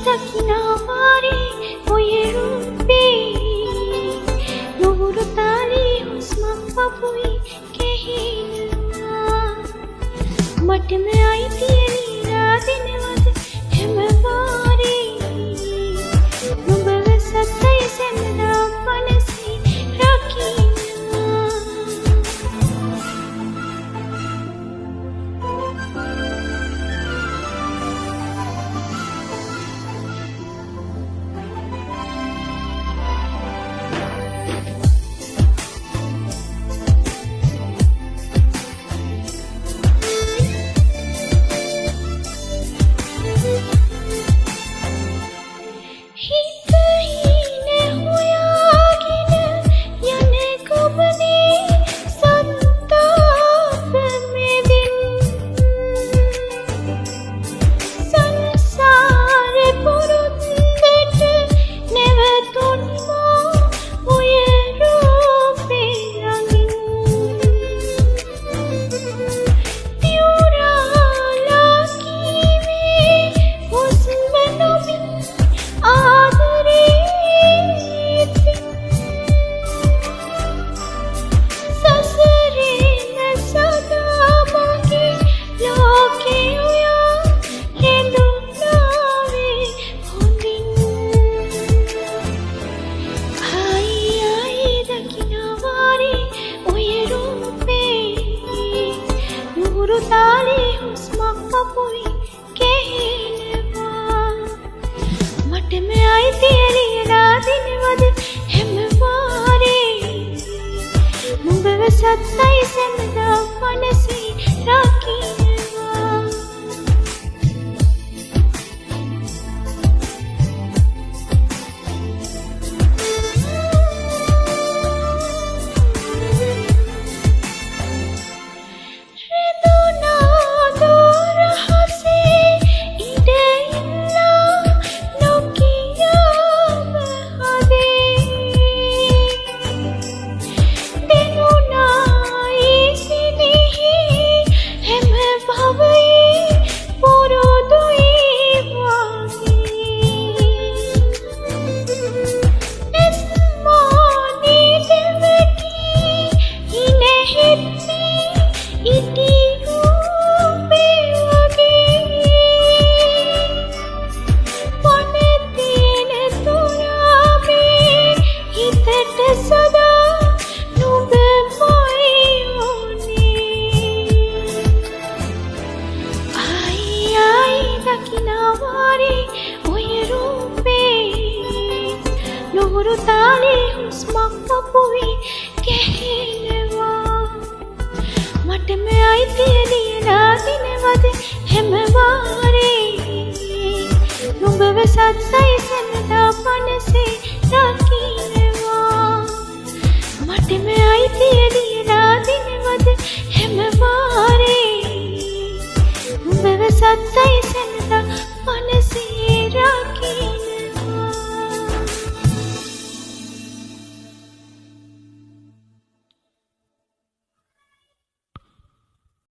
දකිනවාරේ ඔය රූපේ නුහුරු තාලේ හුස්මක් පපුයි කෙහිනවා මටම අයිතිය ලියලා දෙනවද හැම වාරේ නුඹව සත්‍යය සැමදා මනසේ රකින්නවා තාලේ හුස්මක් පපුයි කෙහෙනවා මටම අයිතිය ලියලා දෙනවද හැම වාරේ නුඹව සත්‍යය සැමදා මනසේ රකින්නවා නුහුරු තාලේ හුස්මක් පපුයි කෙහෙනවා මටම අයිතිය ලියලා